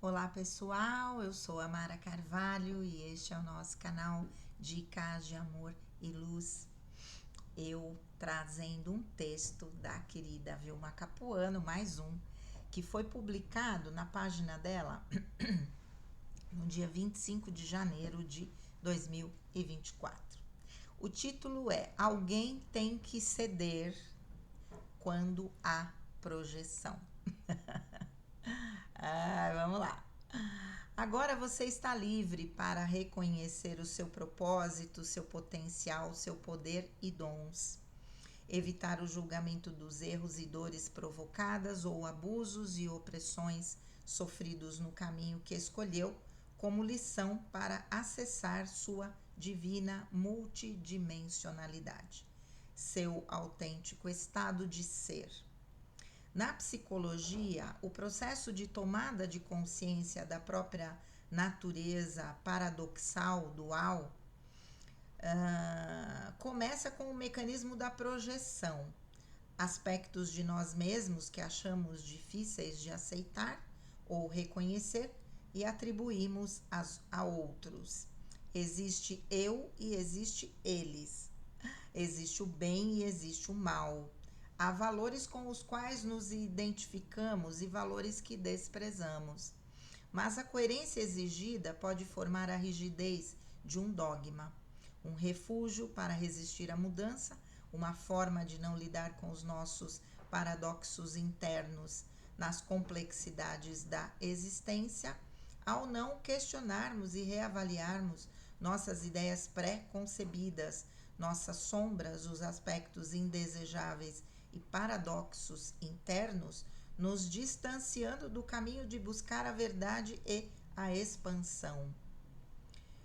Olá pessoal, eu sou a Mara Carvalho e este é o nosso canal Dicas de Amor e Luz. Eu trazendo um texto da querida Vilma Capuano, mais um, que foi publicado na página dela no dia 25 de janeiro de 2024. O título é Alguém tem que ceder quando há projeção. Vamos lá. Agora você está livre para reconhecer o seu propósito, seu potencial, seu poder e dons. Evitar o julgamento dos erros e dores provocadas ou abusos e opressões sofridos no caminho que escolheu como lição para acessar sua divina multidimensionalidade, seu autêntico estado de ser. Na psicologia, o processo de tomada de consciência da própria natureza paradoxal, dual, começa com o mecanismo da projeção. Aspectos de nós mesmos que achamos difíceis de aceitar ou reconhecer e atribuímos a outros. Existe eu e existe eles. Existe o bem e existe o mal. Há valores com os quais nos identificamos e valores que desprezamos. Mas a coerência exigida pode formar a rigidez de um dogma, um refúgio para resistir à mudança, uma forma de não lidar com os nossos paradoxos internos nas complexidades da existência, ao não questionarmos e reavaliarmos nossas ideias pré-concebidas, nossas sombras, os aspectos indesejáveis e paradoxos internos, nos distanciando do caminho de buscar a verdade e a expansão.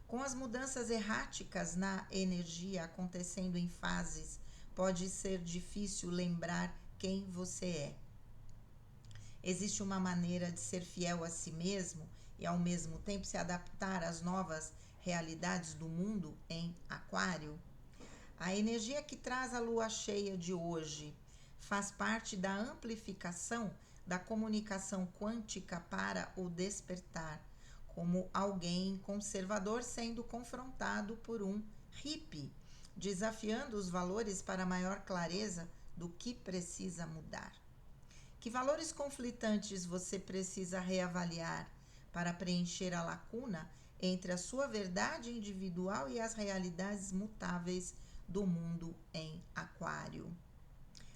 Com as mudanças erráticas na energia acontecendo em fases, pode ser difícil lembrar quem você é. Existe uma maneira de ser fiel a si mesmo e ao mesmo tempo se adaptar às novas realidades do mundo em Aquário? A energia que traz a lua cheia de hoje faz parte da amplificação da comunicação quântica para o despertar, como alguém conservador sendo confrontado por um hippie, desafiando os valores para maior clareza do que precisa mudar. Que valores conflitantes você precisa reavaliar para preencher a lacuna entre a sua verdade individual e as realidades mutáveis do mundo em Aquário?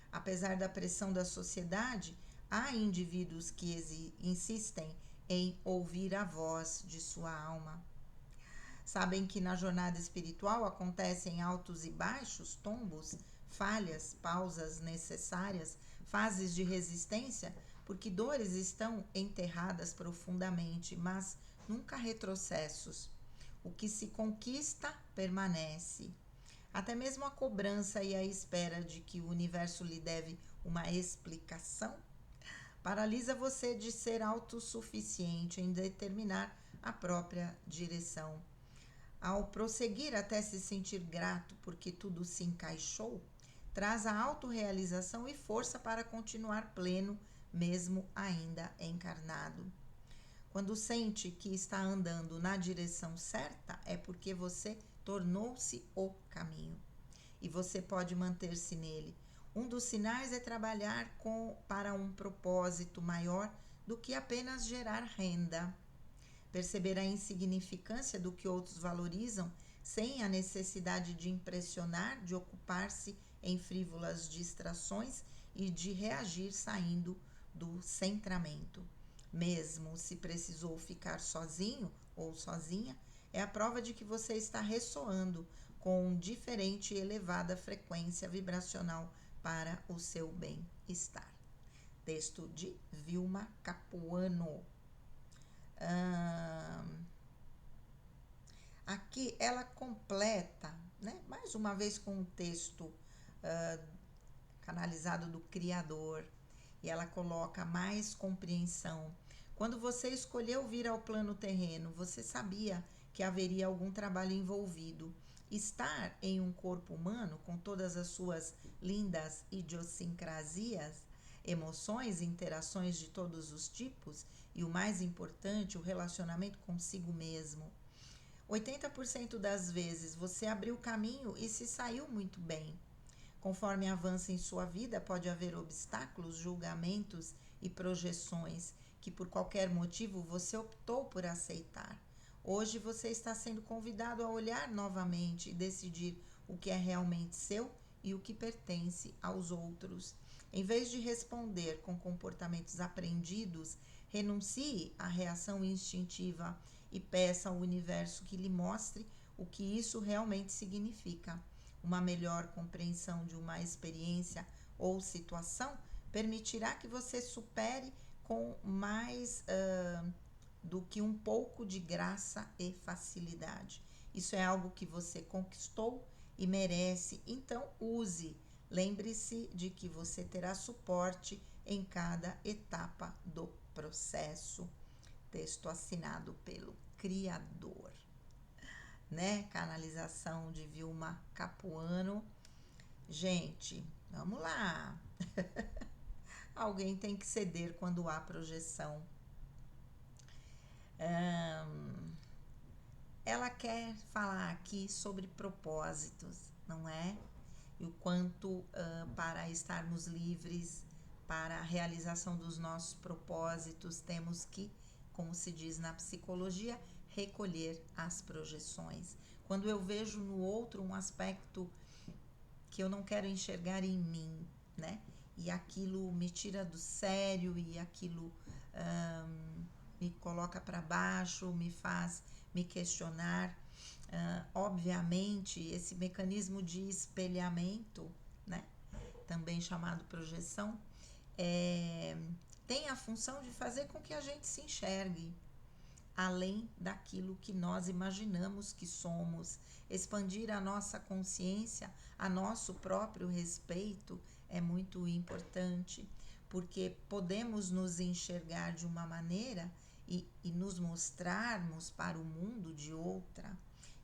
Apesar da pressão da sociedade, há indivíduos que insistem em ouvir a voz de sua alma. Sabem que na jornada espiritual acontecem altos e baixos, tombos, falhas, pausas necessárias, fases de resistência, porque dores estão enterradas profundamente, mas nunca retrocessos. O que se conquista permanece. Até mesmo a cobrança e a espera de que o universo lhe deve uma explicação paralisa você de ser autossuficiente em determinar a própria direção. Ao prosseguir até se sentir grato porque tudo se encaixou, traz a autorrealização e força para continuar pleno, mesmo ainda encarnado. Quando sente que está andando na direção certa, é porque você tornou-se o caminho. E você pode manter-se nele. Um dos sinais é trabalhar para um propósito maior do que apenas gerar renda. Perceber a insignificância do que outros valorizam sem a necessidade de impressionar, de ocupar-se em frívolas distrações e de reagir saindo do centramento. Mesmo se precisou ficar sozinho ou sozinha, é a prova de que você está ressoando com diferente e elevada frequência vibracional para o seu bem-estar. Texto de Vilma Capuano. Aqui ela completa, né, mais uma vez com um texto canalizado do Criador, e ela coloca mais compreensão. Quando você escolheu vir ao plano terreno, você sabia que haveria algum trabalho envolvido. Estar em um corpo humano, com todas as suas lindas idiosincrasias, emoções, interações de todos os tipos e, o mais importante, o relacionamento consigo mesmo. 80% das vezes você abriu o caminho e se saiu muito bem. Conforme avança em sua vida, pode haver obstáculos, julgamentos e projeções que por qualquer motivo você optou por aceitar. Hoje você está sendo convidado a olhar novamente e decidir o que é realmente seu e o que pertence aos outros. Em vez de responder com comportamentos aprendidos, renuncie à reação instintiva e peça ao universo que lhe mostre o que isso realmente significa. Uma melhor compreensão de uma experiência ou situação permitirá que você supere com mais do que um pouco de graça e facilidade. Isso é algo que você conquistou e merece, então use. Lembre-se de que você terá suporte em cada etapa do processo. Texto assinado pelo Criador, né? Canalização de Vilma Capuano. Gente, vamos lá. Alguém tem que ceder quando há projeção. Ela quer falar aqui sobre propósitos, não é? E o quanto para estarmos livres para a realização dos nossos propósitos temos que, como se diz na psicologia, recolher as projeções. Quando eu vejo no outro um aspecto que eu não quero enxergar em mim, né? E aquilo me tira do sério e aquilo me coloca para baixo, me faz me questionar. Obviamente, esse mecanismo de espelhamento, né, também chamado projeção, tem a função de fazer com que a gente se enxergue além daquilo que nós imaginamos que somos. Expandir a nossa consciência a nosso próprio respeito é muito importante, porque podemos nos enxergar de uma maneira e nos mostrarmos para o mundo de outra,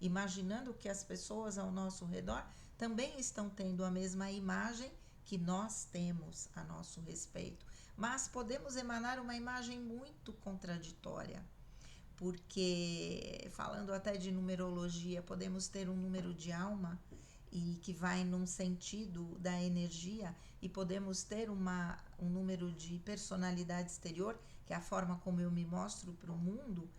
imaginando que as pessoas ao nosso redor também estão tendo a mesma imagem que nós temos a nosso respeito. Mas podemos emanar uma imagem muito contraditória, porque, falando até de numerologia, podemos ter um número de alma e que vai num sentido da energia, e podemos ter um número de personalidade exterior, que é a forma como eu me mostro para o mundo,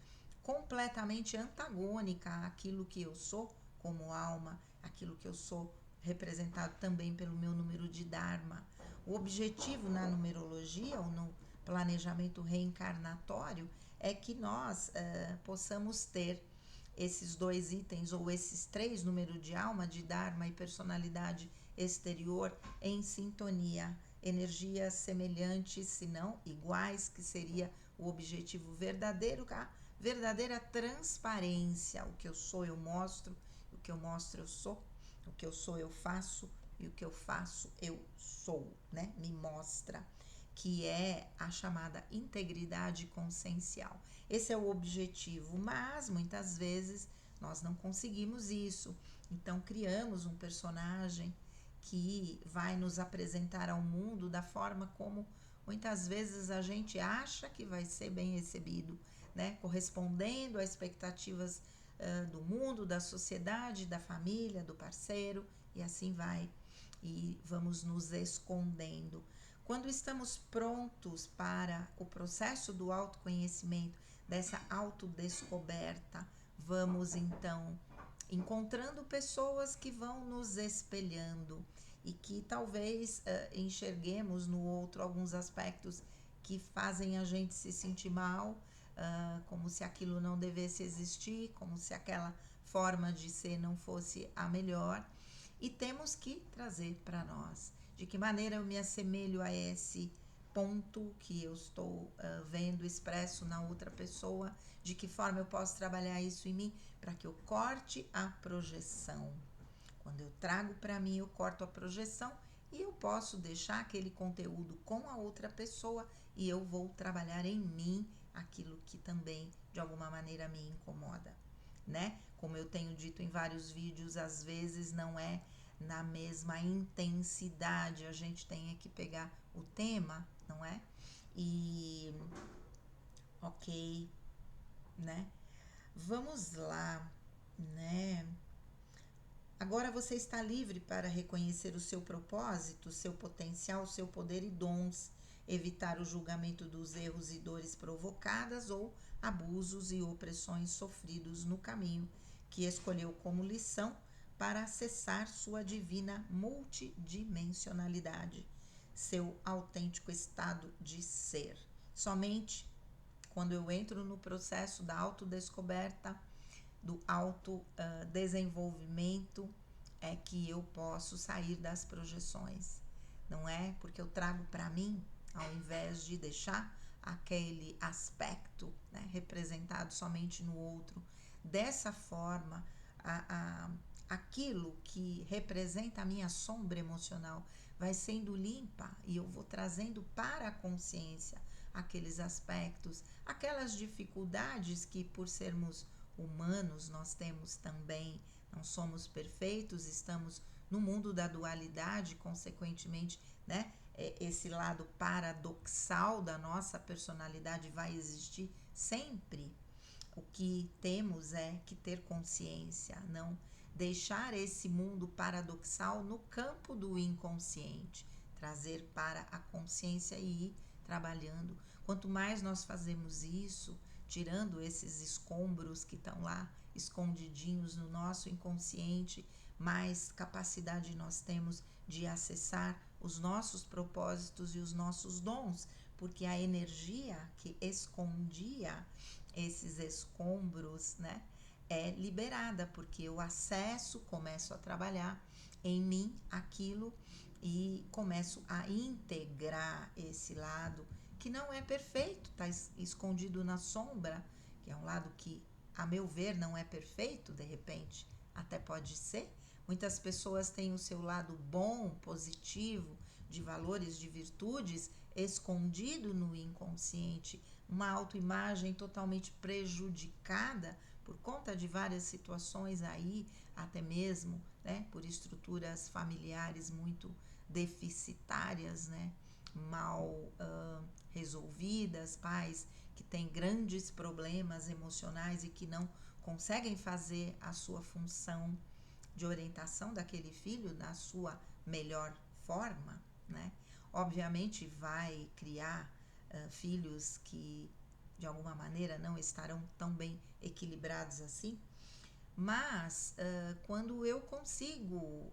completamente antagônica àquilo que eu sou como alma, aquilo que eu sou representado também pelo meu número de Dharma. O objetivo na numerologia ou no planejamento reencarnatório é que nós possamos ter esses dois itens ou esses três números de alma, de Dharma e personalidade exterior, em sintonia, energias semelhantes, se não iguais, que seria o objetivo verdadeiro, a verdadeira transparência. O que eu sou eu mostro, o que eu mostro eu sou, o que eu sou eu faço e o que eu faço eu sou, né? Me mostra, que é a chamada integridade consciencial. Esse é o objetivo, mas muitas vezes nós não conseguimos isso. Então criamos um personagem que vai nos apresentar ao mundo da forma como muitas vezes a gente acha que vai ser bem recebido, né? Correspondendo às expectativas do mundo, da sociedade, da família, do parceiro, e assim vai. E vamos nos escondendo. Quando estamos prontos para o processo do autoconhecimento, dessa autodescoberta, vamos então encontrando pessoas que vão nos espelhando e que talvez enxerguemos no outro alguns aspectos que fazem a gente se sentir mal, como se aquilo não devesse existir, como se aquela forma de ser não fosse a melhor, e temos que trazer para nós. De que maneira eu me assemelho a esse ponto que eu estou vendo expresso na outra pessoa? De que forma eu posso trabalhar isso em mim para que eu corte a projeção? Quando eu trago para mim, eu corto a projeção e eu posso deixar aquele conteúdo com a outra pessoa e eu vou trabalhar em mim aquilo que também de alguma maneira me incomoda, né? Como eu tenho dito em vários vídeos, às vezes não é na mesma intensidade. A gente tem que pegar o tema, não é? E ok, né? Vamos lá, né? Agora você está livre para reconhecer o seu propósito, seu potencial, seu poder e dons, evitar o julgamento dos erros e dores provocadas ou abusos e opressões sofridos no caminho que escolheu como lição para acessar sua divina multidimensionalidade, seu autêntico estado de ser. Somente quando eu entro no processo da autodescoberta, do autodesenvolvimento, é que eu posso sair das projeções, não é? Porque eu trago para mim, ao invés de deixar aquele aspecto, né, representado somente no outro. Dessa forma, aquilo que representa a minha sombra emocional vai sendo limpa e eu vou trazendo para a consciência aqueles aspectos, aquelas dificuldades que, por sermos humanos, nós temos também. Não somos perfeitos, estamos no mundo da dualidade, consequentemente, né? Esse lado paradoxal da nossa personalidade vai existir sempre. O que temos é que ter consciência, não deixar esse mundo paradoxal no campo do inconsciente, trazer para a consciência e ir trabalhando. Quanto mais nós fazemos isso, tirando esses escombros que estão lá escondidinhos no nosso inconsciente, mais capacidade nós temos de acessar os nossos propósitos e os nossos dons, porque a energia que escondia esses escombros, né, é liberada, porque eu acesso, começo a trabalhar em mim aquilo e começo a integrar esse lado que não é perfeito, está escondido na sombra, que é um lado que, a meu ver, não é perfeito, de repente, até pode ser. Muitas pessoas têm o seu lado bom, positivo, de valores, de virtudes, escondido no inconsciente, uma autoimagem totalmente prejudicada por conta de várias situações aí, até mesmo, né, por estruturas familiares muito deficitárias, né, mal resolvidas, pais que têm grandes problemas emocionais e que não conseguem fazer a sua função de orientação daquele filho da sua melhor forma, né? Obviamente vai criar filhos que de alguma maneira não estarão tão bem equilibrados assim, mas quando eu consigo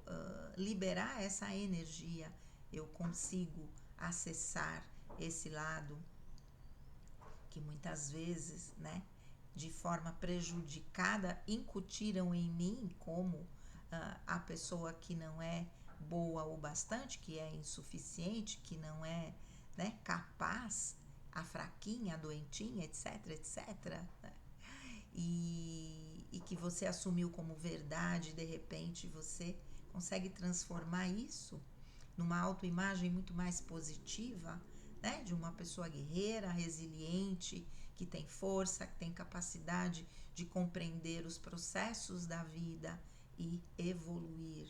liberar essa energia, eu consigo acessar esse lado que muitas vezes, né, de forma prejudicada, incutiram em mim como a pessoa que não é boa o bastante, que é insuficiente, que não é, né, capaz, a fraquinha, a doentinha, etc, etc, né? E que você assumiu como verdade, de repente você consegue transformar isso numa autoimagem muito mais positiva, né? De uma pessoa guerreira, resiliente, que tem força, que tem capacidade de compreender os processos da vida e evoluir.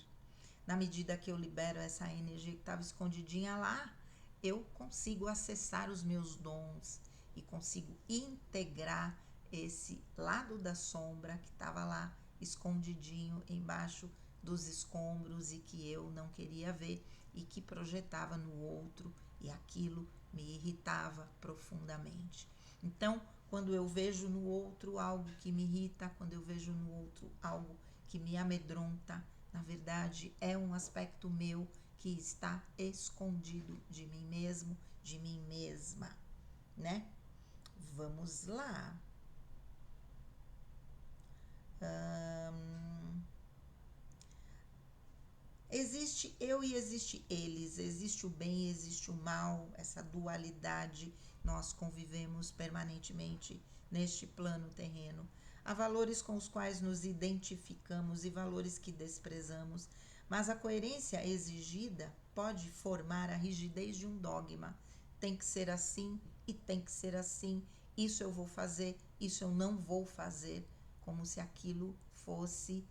Na medida que eu libero essa energia que estava escondidinha lá, eu consigo acessar os meus dons e consigo integrar esse lado da sombra que estava lá escondidinho embaixo dos escombros e que eu não queria ver e que projetava no outro, e aquilo me irritava profundamente. Então, quando eu vejo no outro algo que me irrita, quando eu vejo no outro algo que me amedronta, na verdade é um aspecto meu que está escondido de mim mesmo, de mim mesma, né? Vamos lá. Existe eu e existe eles, existe o bem e existe o mal, essa dualidade nós convivemos permanentemente neste plano terreno. Há valores com os quais nos identificamos e valores que desprezamos, mas a coerência exigida pode formar a rigidez de um dogma. Tem que ser assim e tem que ser assim, isso eu vou fazer, isso eu não vou fazer, como se aquilo fosse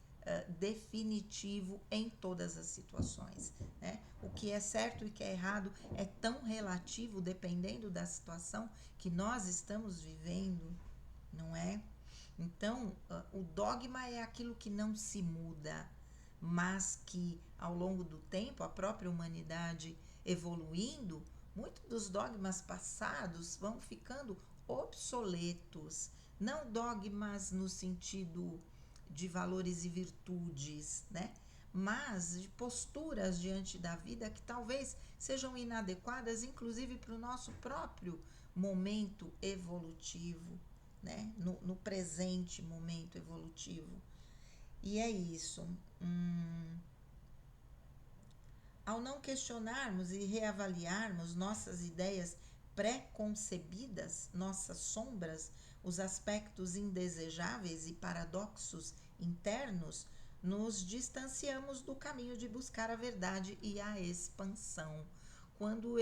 definitivo em todas as situações, né? O que é certo e o que é errado é tão relativo dependendo da situação que nós estamos vivendo, não é? Então, o dogma é aquilo que não se muda, mas que ao longo do tempo, a própria humanidade evoluindo, muitos dos dogmas passados vão ficando obsoletos. Não dogmas no sentido de valores e virtudes, né? Mas de posturas diante da vida que talvez sejam inadequadas, inclusive para o nosso próprio momento evolutivo, né? No presente momento evolutivo. E é isso. Ao não questionarmos e reavaliarmos nossas ideias pré-concebidas, nossas sombras, os aspectos indesejáveis e paradoxos internos, nos distanciamos do caminho de buscar a verdade e a expansão. Quando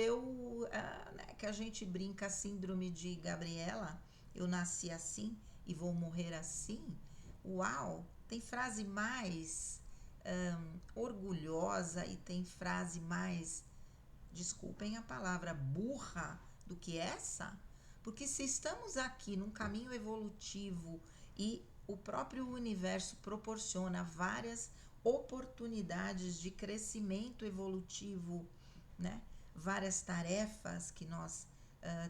que a gente brinca a síndrome de Gabriela, eu nasci assim e vou morrer assim, uau, tem frase mais orgulhosa e tem frase mais, desculpem a palavra, burra do que essa? Porque se estamos aqui num caminho evolutivo e o próprio universo proporciona várias oportunidades de crescimento evolutivo, né? Várias tarefas que nós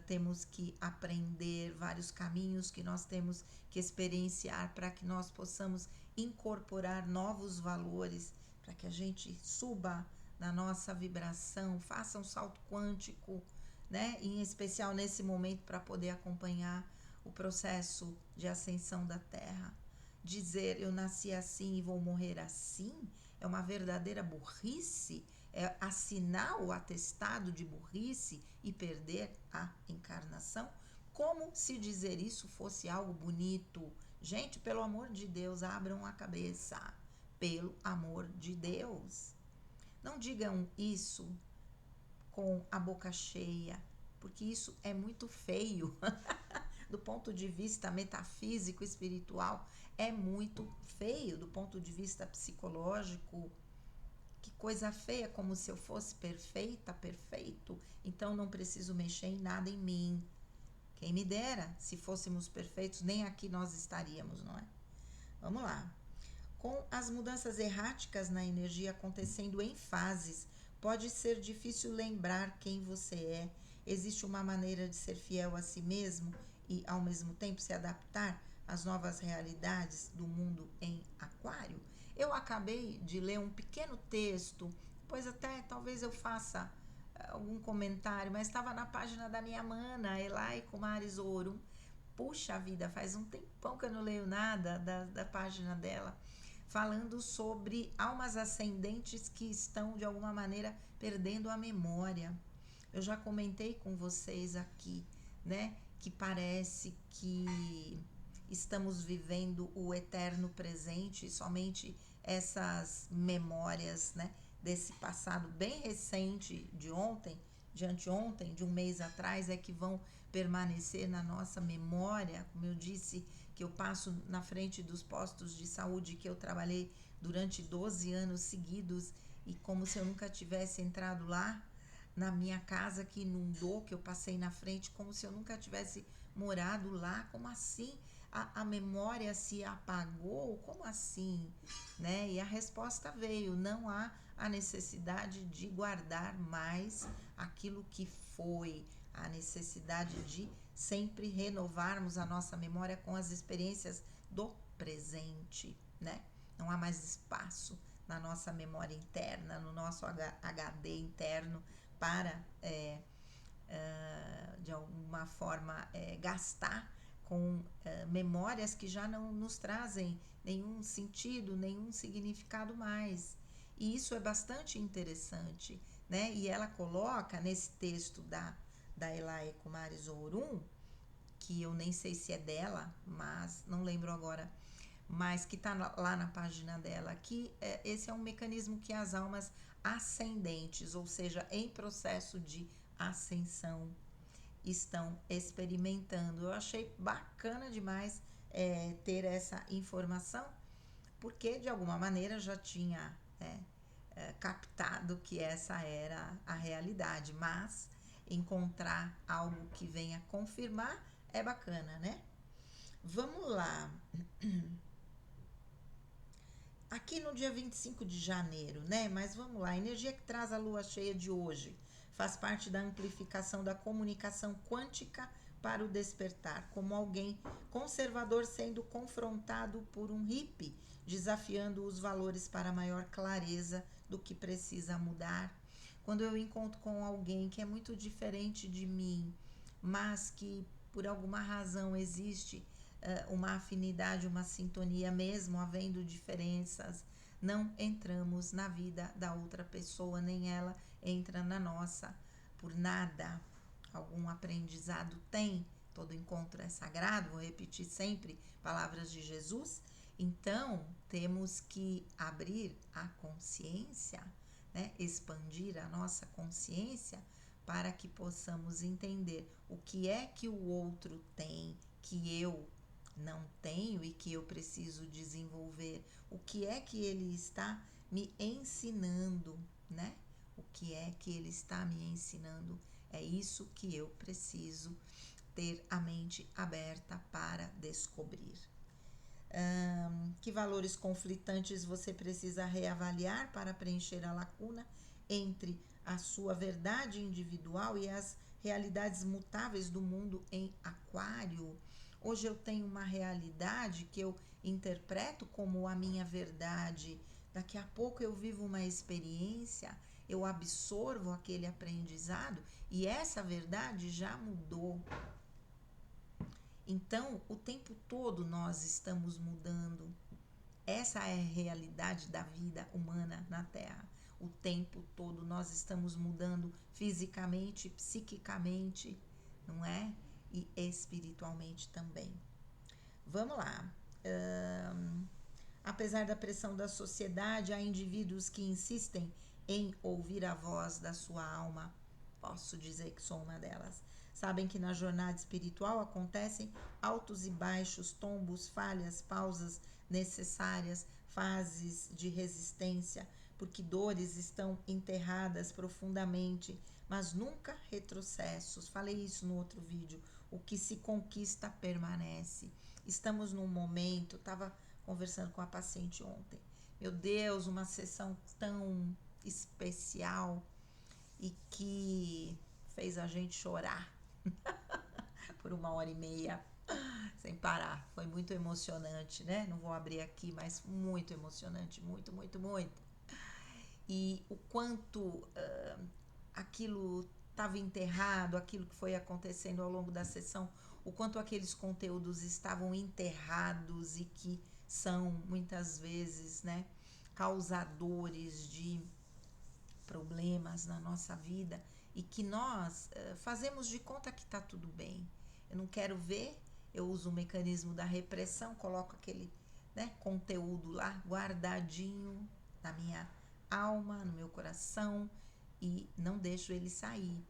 temos que aprender, vários caminhos que nós temos que experienciar para que nós possamos incorporar novos valores, para que a gente suba na nossa vibração, faça um salto quântico, né? Em especial nesse momento para poder acompanhar o processo de ascensão da Terra. Dizer eu nasci assim e vou morrer assim é uma verdadeira burrice, é assinar o atestado de burrice e perder a encarnação, como se dizer isso fosse algo bonito. Gente, pelo amor de Deus, abram a cabeça. Pelo amor de Deus. Não digam isso com a boca cheia, porque isso é muito feio. Do ponto de vista metafísico, espiritual, é muito feio. Do ponto de vista psicológico, que coisa feia, como se eu fosse perfeita, perfeito, então não preciso mexer em nada em mim. Quem me dera, se fôssemos perfeitos, nem aqui nós estaríamos, não é? Vamos lá. Com as mudanças erráticas na energia acontecendo em fases, pode ser difícil lembrar quem você é. Existe uma maneira de ser fiel a si mesmo e, ao mesmo tempo, se adaptar às novas realidades do mundo em Aquário? Eu acabei de ler um pequeno texto, depois até talvez eu faça algum comentário, mas estava na página da minha mana, Elai Kumaris Orum. Puxa vida, faz um tempão que eu não leio nada da página dela, falando sobre almas ascendentes que estão, de alguma maneira, perdendo a memória. Eu já comentei com vocês aqui, né, que parece que estamos vivendo o eterno presente e somente essas memórias, né, desse passado bem recente, de ontem, de anteontem, de um mês atrás, é que vão permanecer na nossa memória. Como eu disse, que eu passo na frente dos postos de saúde que eu trabalhei durante 12 anos seguidos e como se eu nunca tivesse entrado lá, na minha casa que inundou, que eu passei na frente, como se eu nunca tivesse morado lá. Como assim? A memória se apagou? Como assim? Né? E a resposta veio: não há a necessidade de guardar mais aquilo que foi, a necessidade de sempre renovarmos a nossa memória com as experiências do presente, né? Não há mais espaço na nossa memória interna, no nosso HD interno para, de alguma forma, gastar com memórias que já não nos trazem nenhum sentido, nenhum significado mais. E isso é bastante interessante, né? E ela coloca nesse texto da Elai Kumaris Orum, que eu nem sei se é dela, mas não lembro agora, mas que está lá na página dela, que esse é um mecanismo que as almas ascendentes, ou seja, em processo de ascensão, estão experimentando. Eu achei bacana demais ter essa informação, porque de alguma maneira já tinha captado que essa era a realidade, mas encontrar algo que venha confirmar é bacana, né? Vamos lá. Aqui no dia 25 de janeiro, né? Mas vamos lá, a energia que traz a lua cheia de hoje faz parte da amplificação da comunicação quântica para o despertar, como alguém conservador sendo confrontado por um hippie, desafiando os valores para maior clareza do que precisa mudar. Quando eu encontro com alguém que é muito diferente de mim, mas que por alguma razão existe uma afinidade, uma sintonia, mesmo havendo diferenças, não entramos na vida da outra pessoa, nem ela entra na nossa, por nada. Algum aprendizado tem, todo encontro é sagrado, vou repetir sempre palavras de Jesus. Então, temos que abrir a consciência, né? Expandir a nossa consciência para que possamos entender o que é que o outro tem, que eu não tenho e que eu preciso desenvolver, o que é que ele está me ensinando, né? O que é que ele está me ensinando? É isso que eu preciso ter a mente aberta para descobrir. Que valores conflitantes você precisa reavaliar para preencher a lacuna entre a sua verdade individual e as realidades mutáveis do mundo em Aquário? Hoje eu tenho uma realidade que eu interpreto como a minha verdade. Daqui a pouco eu vivo uma experiência, eu absorvo aquele aprendizado e essa verdade já mudou. Então, o tempo todo nós estamos mudando. Essa é a realidade da vida humana na Terra. O tempo todo nós estamos mudando fisicamente, psiquicamente, não é? E espiritualmente também. Vamos lá. Apesar da pressão da sociedade, há indivíduos que insistem em ouvir a voz da sua alma. Posso dizer que sou uma delas. Sabem que na jornada espiritual acontecem altos e baixos, tombos, falhas, pausas necessárias, fases de resistência, porque dores estão enterradas profundamente, mas nunca retrocessos. Falei isso no outro vídeo. O que se conquista permanece. Estamos num momento, estava conversando com a paciente ontem. Meu Deus, uma sessão tão especial e que fez a gente chorar por 1h30 sem parar. Foi muito emocionante, né? Não vou abrir aqui, mas muito emocionante, muito, muito, muito. E o quanto aquilo estava enterrado, aquilo que foi acontecendo ao longo da sessão, o quanto aqueles conteúdos estavam enterrados e que são muitas vezes, né, causadores de problemas na nossa vida e que nós fazemos de conta que está tudo bem. Eu não quero ver, eu uso o mecanismo da repressão, coloco aquele, né, conteúdo lá guardadinho na minha alma, no meu coração e não deixo ele sair,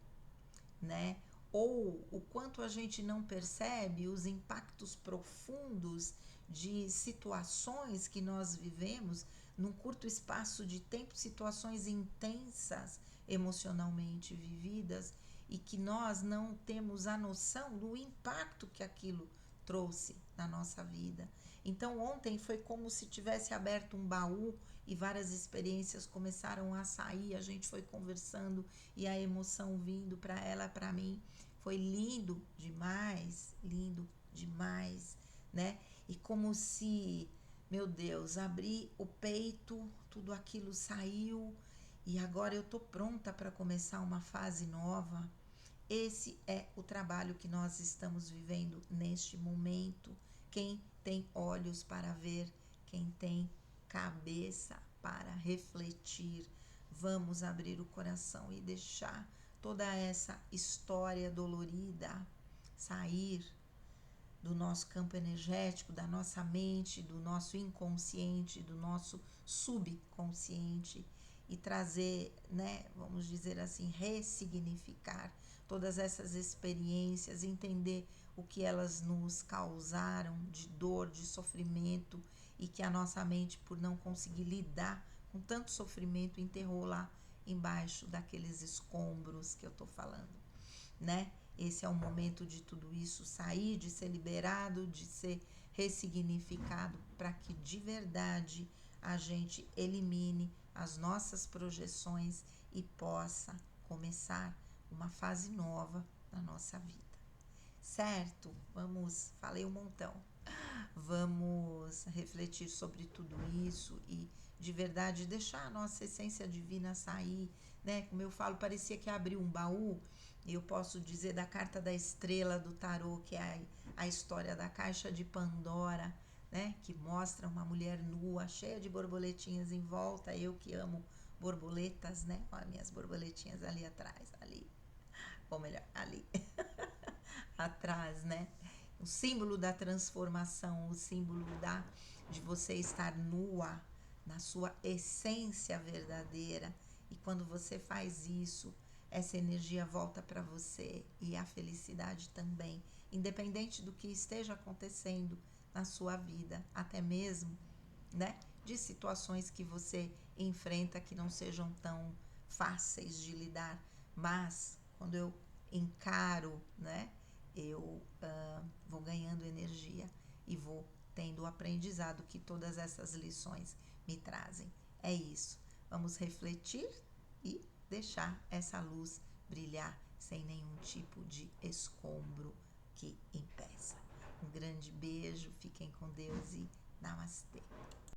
né? Ou o quanto a gente não percebe os impactos profundos de situações que nós vivemos num curto espaço de tempo, situações intensas emocionalmente vividas e que nós não temos a noção do impacto que aquilo trouxe na nossa vida. Então ontem foi como se tivesse aberto um baú e várias experiências começaram a sair, a gente foi conversando e a emoção vindo para ela, para mim. Foi lindo demais, né? E como se, meu Deus, abri o peito, tudo aquilo saiu e agora eu tô pronta para começar uma fase nova. Esse é o trabalho que nós estamos vivendo neste momento. Quem tem olhos para ver, quem tem cabeça para refletir, vamos abrir o coração e deixar toda essa história dolorida sair do nosso campo energético, da nossa mente, do nosso inconsciente, do nosso subconsciente e trazer, né, vamos dizer assim, ressignificar todas essas experiências, entender o que elas nos causaram de dor, de sofrimento e que a nossa mente, por não conseguir lidar com tanto sofrimento, enterrou lá embaixo daqueles escombros que eu tô falando, né? Esse é o momento de tudo isso sair, de ser liberado, de ser ressignificado, para que de verdade a gente elimine as nossas projeções e possa começar uma fase nova na nossa vida. Certo? Falei um montão. Vamos refletir sobre tudo isso e de verdade deixar a nossa essência divina sair, né? Como eu falo, parecia que abriu um baú. Eu posso dizer da carta da estrela do tarô, que é a história da caixa de Pandora, né? Que mostra uma mulher nua, cheia de borboletinhas em volta. Eu que amo borboletas, né? Olha minhas borboletinhas ali atrás, ali. Ou melhor, ali. Atrás, né? O símbolo da transformação, o símbolo de você estar nua na sua essência verdadeira. E quando você faz isso, essa energia volta para você e a felicidade também, independente do que esteja acontecendo na sua vida, até mesmo, né, de situações que você enfrenta que não sejam tão fáceis de lidar, mas quando eu encaro, né, eu vou ganhando energia e vou tendo o aprendizado que todas essas lições me trazem. É isso. Vamos refletir e deixar essa luz brilhar sem nenhum tipo de escombro que impeça. Um grande beijo, fiquem com Deus e namastê.